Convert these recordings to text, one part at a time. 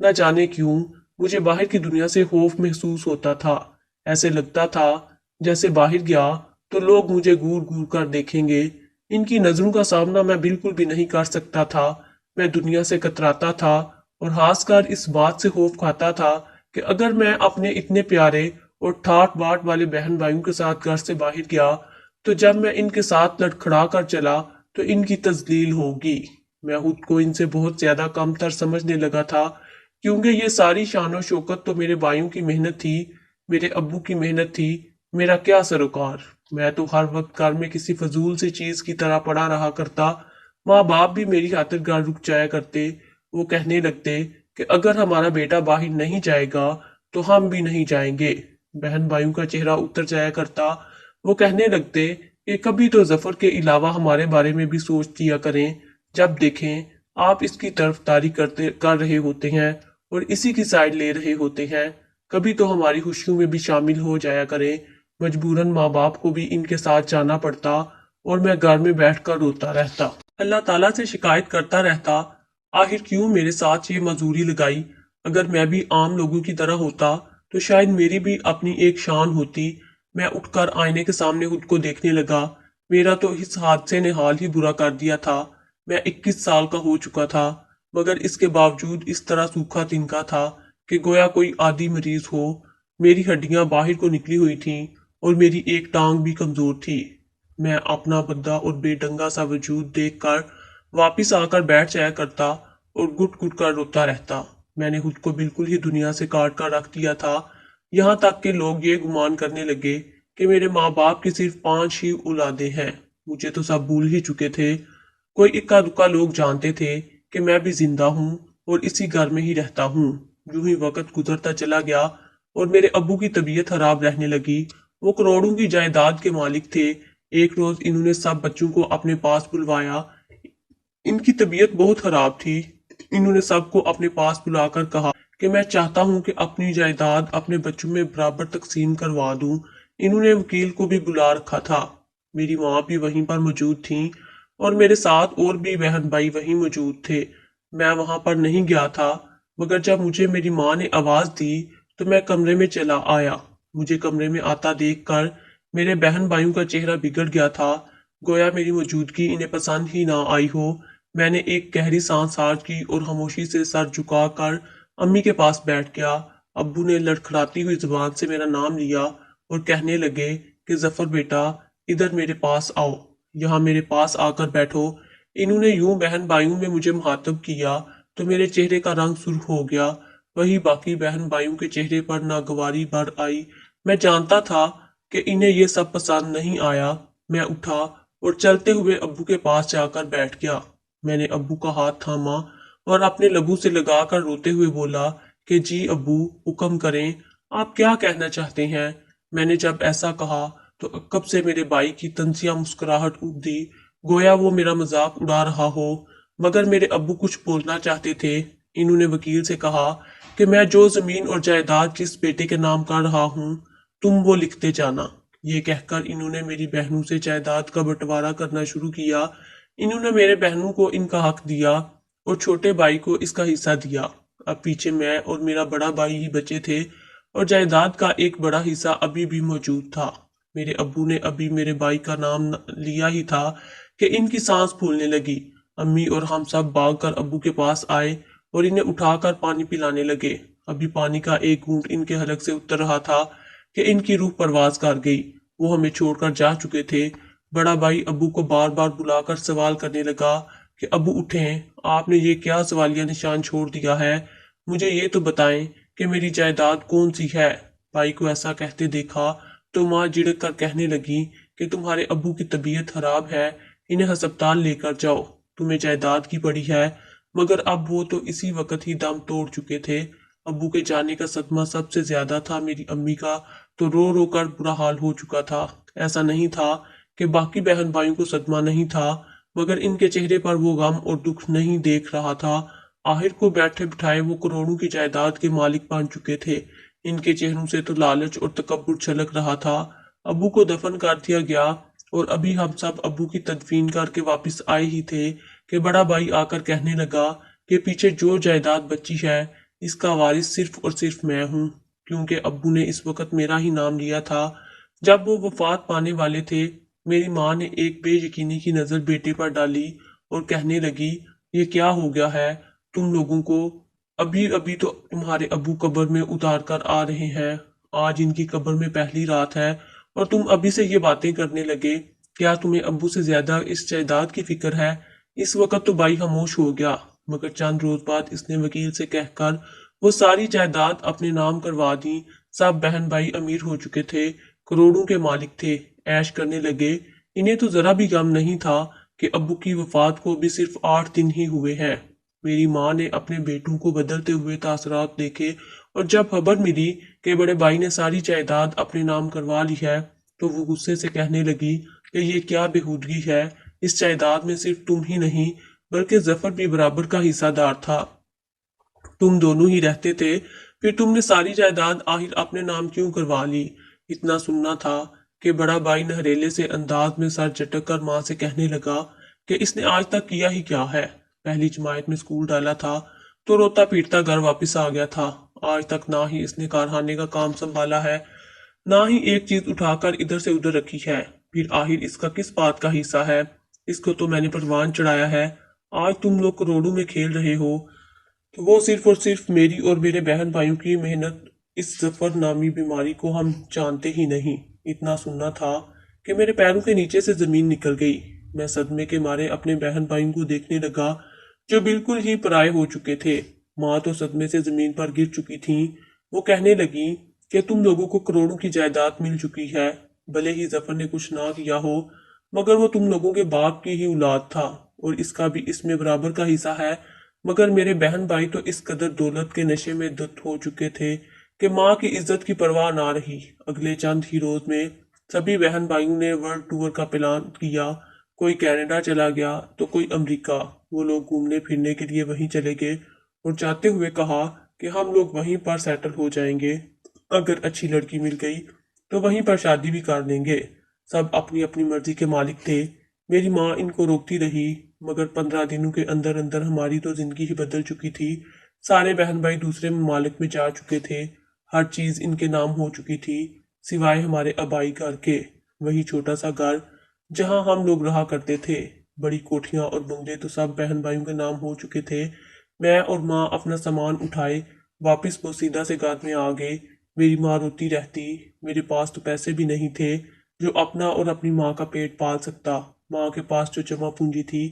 نہ جانے کیوں مجھے باہر کی دنیا سے خوف محسوس ہوتا تھا۔ ایسے لگتا تھا جیسے باہر گیا تو لوگ مجھے گور گور کر دیکھیں گے۔ ان کی نظروں کا سامنا میں بالکل بھی نہیں کر سکتا تھا۔ میں دنیا سے کتراتا تھا اور خاص کر اس بات سے خوف کھاتا تھا کہ اگر میں اپنے اتنے پیارے اور ٹھاٹ باٹ والے بہن بھائیوں کے ساتھ گھر سے باہر گیا تو جب میں ان کے ساتھ لڑکھڑا کر چلا تو ان کی تذلیل ہوگی۔ میں خود کو ان سے بہت زیادہ کم تر سمجھنے لگا تھا، کیونکہ یہ ساری شان و شوکت تو میرے بھائیوں کی محنت تھی، میرے ابو کی محنت تھی۔ میرا کیا سروکار؟ میں تو ہر وقت گھر میں کسی فضول سی چیز کی طرح پڑا رہا کرتا۔ ماں باپ بھی میری خاطر گھر رک جایا کرتے۔ وہ کہنے لگتے کہ اگر ہمارا بیٹا باہر نہیں جائے گا تو ہم بھی نہیں جائیں گے۔ بہن بھائیوں کا چہرہ اتر جایا کرتا۔ وہ کہنے لگتے کہ کبھی تو ظفر کے علاوہ ہمارے بارے میں بھی سوچ دیا کریں۔ جب دیکھیں آپ اس کی طرفداری کر رہے ہوتے ہیں اور اسی کی سائڈ لے رہے ہوتے ہیں، کبھی تو ہماری خوشیوں میں بھی شامل ہو جایا کریں۔ مجبوراً ماں باپ کو بھی ان کے ساتھ جانا پڑتا اور میں گھر میں بیٹھ کر روتا رہتا، اللہ تعالیٰ سے شکایت کرتا رہتا، آخر کیوں میرے ساتھ یہ معذوری لگائی؟ اگر میں بھی عام لوگوں کی طرح ہوتا تو شاید میری بھی اپنی ایک شان ہوتی۔ میں اٹھ کر آئینے کے سامنے خود کو دیکھنے لگا۔ میرا تو اس حادثے نے حال ہی برا کر دیا تھا۔ میں 21 سال کا ہو چکا تھا، مگر اس کے باوجود اس طرح سوکھا تنکا تھا کہ گویا کوئی عادی مریض ہو۔ میری ہڈیاں باہر کو نکلی ہوئی تھیں اور میری ایک ٹانگ بھی کمزور تھی۔ میں اپنا بندہ اور بے ڈنگا سا وجود دیکھ کر واپس آ کر بیٹھ جایا کرتا اور گٹ گٹ کر روتا رہتا۔ میں نے خود کو بالکل ہی دنیا سے کاٹ کر رکھ دیا تھا، یہاں تک کہ لوگ یہ گمان کرنے لگے کہ میرے ماں باپ کی صرف 5 ہی اولادیں ہیں۔ مجھے تو سب بھول ہی چکے تھے۔ کوئی اکا دکا لوگ جانتے تھے کہ میں بھی زندہ ہوں اور اسی گھر میں ہی رہتا ہوں۔ یوں ہی وقت گزرتا چلا گیا اور میرے ابو کی طبیعت خراب رہنے لگی۔ وہ کروڑوں کی جائیداد کے مالک تھے۔ ایک روز انہوں نے سب بچوں کو اپنے پاس بلوایا۔ ان کی طبیعت بہت خراب تھی۔ انہوں نے سب کو اپنے پاس بلا کر کہا کہ میں چاہتا ہوں کہ اپنی جائیداد اپنے بچوں میں برابر تقسیم کروا دوں۔ انہوں نے وکیل کو بھی بلا رکھا تھا۔ میری ماں بھی وہیں پر موجود تھیں اور میرے ساتھ اور بھی بہن بھائی وہیں موجود تھے۔ میں وہاں پر نہیں گیا تھا، مگر جب مجھے میری ماں نے آواز دی تو میں کمرے میں چلا آیا۔ مجھے کمرے میں آتا دیکھ کر میرے بہن بھائیوں کا چہرہ بگڑ گیا تھا، گویا میری موجودگی انہیں پسند ہی نہ آئی ہو۔ میں نے ایک گہری سانس ہار کی اور خاموشی سے سر جھکا کر امی کے پاس بیٹھ گیا۔ ابو نے لڑکھڑاتی ہوئی زبان سے میرا نام لیا اور کہنے لگے کہ ظفر بیٹا ادھر میرے پاس آؤ، یہاں میرے پاس آ کر بیٹھو۔ انہوں نے یوں بہن بھائیوں میں مجھے مخاطب کیا تو میرے چہرے کا رنگ سرخ ہو گیا۔ وہی باقی بہن بھائیوں کے چہرے پر ناگواری بھر آئی۔ میں جانتا تھا کہ انہیں یہ سب پسند نہیں آیا۔ میں اٹھا اور چلتے ہوئے ابو کے پاس جا کر بیٹھ گیا۔ میں نے ابو کا ہاتھ تھاما اور اپنے لبوں سے لگا کر روتے ہوئے بولا کہ جی ابو حکم کریں، آپ کیا کہنا چاہتے ہیں؟ میں نے جب ایسا کہا تو عقب سے میرے بھائی کی طنزیہ مسکراہٹ اٹھی، گویا وہ میرا مذاق اڑا رہا ہو، مگر میرے ابو کچھ بولنا چاہتے تھے۔ انہوں نے وکیل سے کہا کہ میں جو زمین اور جائیداد جس بیٹے کے نام کر رہا ہوں تم وہ لکھتے جانا۔ یہ کہہ کر انہوں نے میری بہنوں سے جائیداد کا بٹوارا کرنا شروع کیا۔ انہوں نے میرے بہنوں کو ان کا حق دیا اور چھوٹے بھائی کو اس کا حصہ دیا۔ اب پیچھے میں اور میرا بڑا بھائی ہی بچے تھے اور جائیداد کا ایک بڑا حصہ ابھی بھی موجود تھا۔ میرے ابو نے ابھی میرے بھائی کا نام لیا ہی تھا کہ ان کی سانس پھولنے لگی۔ امی اور ہم سب بھاگ کر ابو کے پاس آئے اور انہیں اٹھا کر پانی پلانے لگے۔ ابھی پانی کا ایک گھونٹ ان کے حلق سے اتر رہا تھا کہ ان کی روح پرواز کر گئی۔ وہ ہمیں چھوڑ کر جا چکے تھے۔ بڑا بھائی ابو کو بار بار بلا کر سوال کرنے لگا کہ ابو اٹھیں، آپ نے یہ کیا سوالیہ نشان چھوڑ دیا ہے؟ مجھے یہ تو بتائیں کہ میری جائیداد کون سی ہے؟ بھائی کو ایسا کہتے دیکھا تو ماں جھڑک کر کہنے لگی کہ تمہارے ابو کی طبیعت خراب ہے، انہیں ہسپتال لے کر جاؤ، تمہیں جائیداد کی پڑی ہے۔ مگر اب وہ تو اسی وقت ہی دم توڑ چکے تھے۔ ابو کے جانے کا صدمہ سب سے زیادہ تھا میری امی کا، تو رو رو کر برا حال ہو چکا تھا۔ ایسا نہیں تھا کہ باقی بہن بھائیوں کو صدمہ نہیں تھا، مگر ان کے چہرے پر وہ غم اور دکھ نہیں دیکھ رہا تھا۔ آخر کو بیٹھے بٹھائے وہ کروڑوں کی جائیداد کے مالک بن چکے تھے۔ ان کے چہروں سے تو لالچ اور تکبر چھلک رہا تھا۔ ابو کو دفن کر دیا گیا اور ابھی ہم سب ابو کی تدفین کر کے واپس آئے ہی تھے کہ بڑا بھائی آ کر کہنے لگا کہ پیچھے جو جائیداد بچی ہے اس کا وارث صرف اور صرف میں ہوں، کیونکہ ابو نے اس وقت میرا ہی نام لیا تھا۔ جب وہ وفات پانے والے تھے، میری ماں نے ایک بے یقینی کی نظر بیٹے پر ڈالی اور کہنے لگی، یہ کیا ہو گیا ہے تم لوگوں کو؟ ابھی ابھی تو تمہارے ابو قبر میں اتار کر آ رہے ہیں، آج ان کی قبر میں پہلی رات ہے اور تم ابھی سے یہ باتیں کرنے لگے؟ کیا تمہیں ابو سے زیادہ اس جائیداد کی فکر ہے؟ اس وقت تو بھائی خاموش ہو گیا، مگر چند روز بعد اس نے وکیل سے کہہ کر وہ ساری جائیداد اپنے نام کروا دی۔ سب بہن بھائی امیر ہو چکے تھے، کروڑوں کے مالک تھے، عیش کرنے لگے۔ انہیں تو ذرا بھی غم نہیں تھا کہ ابو کی وفات کو بھی صرف 8 دن ہی ہوئے ہیں۔ میری ماں نے اپنے بیٹوں کو بدلتے ہوئے تاثرات دیکھے اور جب خبر ملی کہ بڑے بھائی نے ساری جائیداد اپنے نام کروا لی ہے تو وہ غصے سے کہنے لگی کہ یہ کیا بےہودگی ہے، اس جائیداد میں صرف تم ہی نہیں بلکہ ظفر بھی برابر کا حصہ دار تھا، تم دونوں ہی رہتے تھے، پھر تم نے ساری جائیداد آخر اپنے نام کیوں کروا لی؟ اتنا سننا تھا کہ بڑا بھائی نہریلے سے انداز میں سر جھٹک کر ماں سے کہنے لگا کہ اس نے آج تک کیا ہی کیا ہے، پہلی جماعت میں اسکول ڈالا تھا تو روتا پیٹتا گھر واپس آ گیا تھا، آج تک نہ ہی اس نے کارخانے کا کام سنبھالا ہے، نہ ہی ایک چیز اٹھا کر ادھر سے ادھر رکھی ہے، پھر آخر اس کا کس بات کا حصہ ہے؟ اس کو تو میں نے پروان چڑھایا ہے، آج تم لوگ کروڑوں میں کھیل رہے ہو تو وہ صرف اور صرف میری اور میرے بہن بھائیوں کی محنت، اس ظفر نامی بیماری کو ہم جانتے ہی نہیں۔ اتنا سننا تھا کہ میرے پیروں کے نیچے سے زمین نکل گئی، میں صدمے کے مارے اپنے بہن بھائیوں کو دیکھنے لگا جو بالکل ہی پرائے ہو چکے تھے۔ ماں تو صدمے سے زمین پر گر چکی تھیں، وہ کہنے لگی کہ تم لوگوں کو کروڑوں کی جائیداد مل چکی ہے، بھلے ہی ظفر نے کچھ نہ کیا ہو مگر وہ تم لوگوں کے باپ کی ہی اولاد تھا اور اس کا بھی اس میں برابر کا حصہ ہے، مگر میرے بہن بھائی تو اس قدر دولت کے نشے میں دھت ہو چکے تھے کہ ماں کی عزت کی پرواہ نہ رہی۔ اگلے چند ہی روز میں سبھی بہن بھائیوں نے ورلڈ ٹور کا پلان کیا، کوئی کینیڈا چلا گیا تو کوئی امریکہ، وہ لوگ گھومنے پھرنے کے لیے وہیں چلے گئے اور جاتے ہوئے کہا کہ ہم لوگ وہیں پر سیٹل ہو جائیں گے، اگر اچھی لڑکی مل گئی تو وہیں پر شادی بھی کر لیں گے۔ سب اپنی اپنی مرضی کے مالک تھے، میری ماں ان کو روکتی رہی مگر 15 دنوں کے اندر اندر ہماری تو زندگی ہی بدل چکی تھی، سارے بہن بھائی دوسرے ممالک میں جا چکے تھے، ہر چیز ان کے نام ہو چکی تھی سوائے ہمارے آبائی گھر کے، وہی چھوٹا سا گھر جہاں ہم لوگ رہا کرتے تھے، بڑی کوٹھیاں اور بنگلے تو سب بہن بھائیوں کے نام ہو چکے تھے۔ میں اور ماں اپنا سامان اٹھائے واپس بوسیدہ سے گھر میں آ گئے، میری ماں روتی رہتی، میرے پاس تو پیسے بھی نہیں تھے جو اپنا اور اپنی ماں کا پیٹ پال سکتا، ماں کے پاس جو جمع پونجی تھی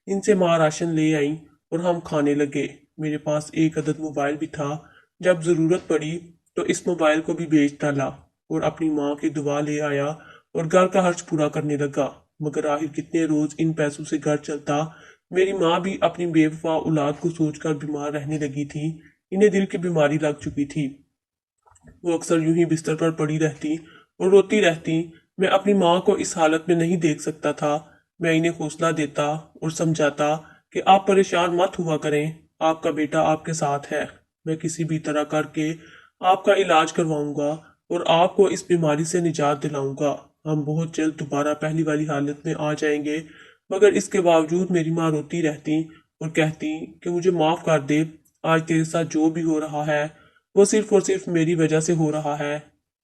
ان سے ماں راشن لے آئیں اور ہم کھانے لگے، میرے پاس ایک عدد موبائل بھی تھا، جب ضرورت پڑی تو اس موبائل کو بھی بیچ ڈالا اور اپنی ماں کی دعا لے آیا اور گھر کا خرچ پورا کرنے لگا، مگر آخر کتنے روز ان پیسوں سے گھر چلتا؟ میری ماں بھی اپنی بے وفا اولاد کو سوچ کر بیمار رہنے لگی تھی، انہیں دل کی بیماری لگ چکی تھی، وہ اکثر یوں ہی بستر پر پڑی رہتی اور روتی رہتی، میں اپنی ماں کو اس حالت میں نہیں دیکھ سکتا تھا، میں انہیں حوصلہ دیتا اور سمجھاتا کہ آپ پریشان مت ہوا کریں، آپ کا بیٹا آپ کے ساتھ ہے، میں کسی بھی طرح کر کے آپ کا علاج کرواؤں گا اور آپ کو اس بیماری سے نجات دلاؤں گا، ہم بہت جلد دوبارہ پہلی والی حالت میں آ جائیں گے، مگر اس کے باوجود میری ماں روتی رہتی اور کہتی کہ مجھے معاف کر دے، آج تیرے ساتھ جو بھی ہو رہا ہے وہ صرف اور صرف میری وجہ سے ہو رہا ہے،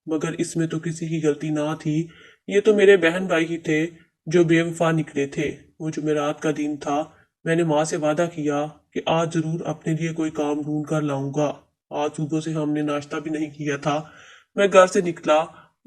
مگر اس میں تو کسی کی غلطی نہ تھی، یہ تو میرے بہن بھائی ہی تھے جو بے وفا نکلے تھے۔ وہ جمعرات کا دن تھا، میں نے ماں سے وعدہ کیا کہ آج ضرور اپنے لیے کوئی کام ڈھونڈ کر لاؤں گا، آج صبح سے ہم نے ناشتہ بھی نہیں کیا تھا، میں گھر سے نکلا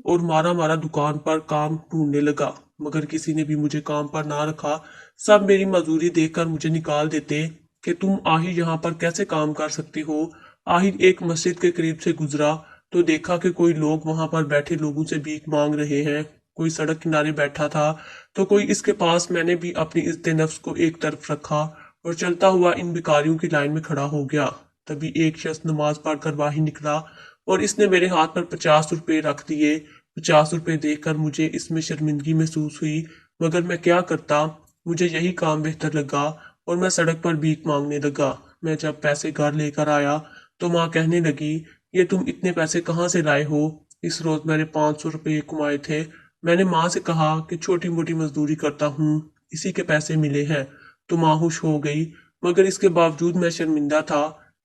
اور مارا مارا دکان پر کام ڈھونڈنے لگا، مگر کسی نے بھی مجھے کام پر نہ رکھا، سب میری مزدوری دیکھ کر مجھے نکال دیتے کہ تم آہر یہاں پر کیسے کام کر سکتی ہو۔ آہر ایک مسجد کے قریب سے گزرا تو دیکھا کہ کوئی لوگ وہاں پر بیٹھے لوگوں سے بھیک مانگ رہے ہیں، کوئی سڑک کنارے بیٹھا تھا تو کوئی اس کے پاس، میں نے بھی اپنی عزت نفس کو ایک طرف رکھا اور چلتا ہوا ان بھکاریوں کی لائن میں کھڑا ہو گیا، تبھی ایک شخص نماز پڑھ کر باہر نکلا اور اس نے میرے ہاتھ پر 50 روپے رکھ دیے، 50 روپے دیکھ کر مجھے اس میں شرمندگی محسوس ہوئی، مگر میں کیا کرتا، مجھے یہی کام بہتر لگا اور میں سڑک پر بھیک مانگنے لگا۔ میں جب پیسے گھر لے کر آیا تو ماں کہنے لگی، یہ تم اتنے پیسے کہاں سے لائے ہو؟ اس روز میں نے 500 روپے کمائے تھے، میں نے ماں سے کہا کہ چھوٹی موٹی مزدوری کرتا ہوں، اسی کے پیسے ملے ہیں، تو ماں خوش ہو گئی، مگر اس کے باوجود میں شرمندہ تھا،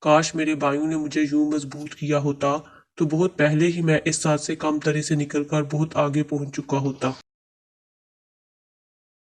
کاش میرے بھائیوں نے مجھے یوں مضبوط کیا ہوتا تو بہت پہلے ہی میں اس ساتھ سے کم تری سے نکل کر بہت آگے پہنچ چکا ہوتا۔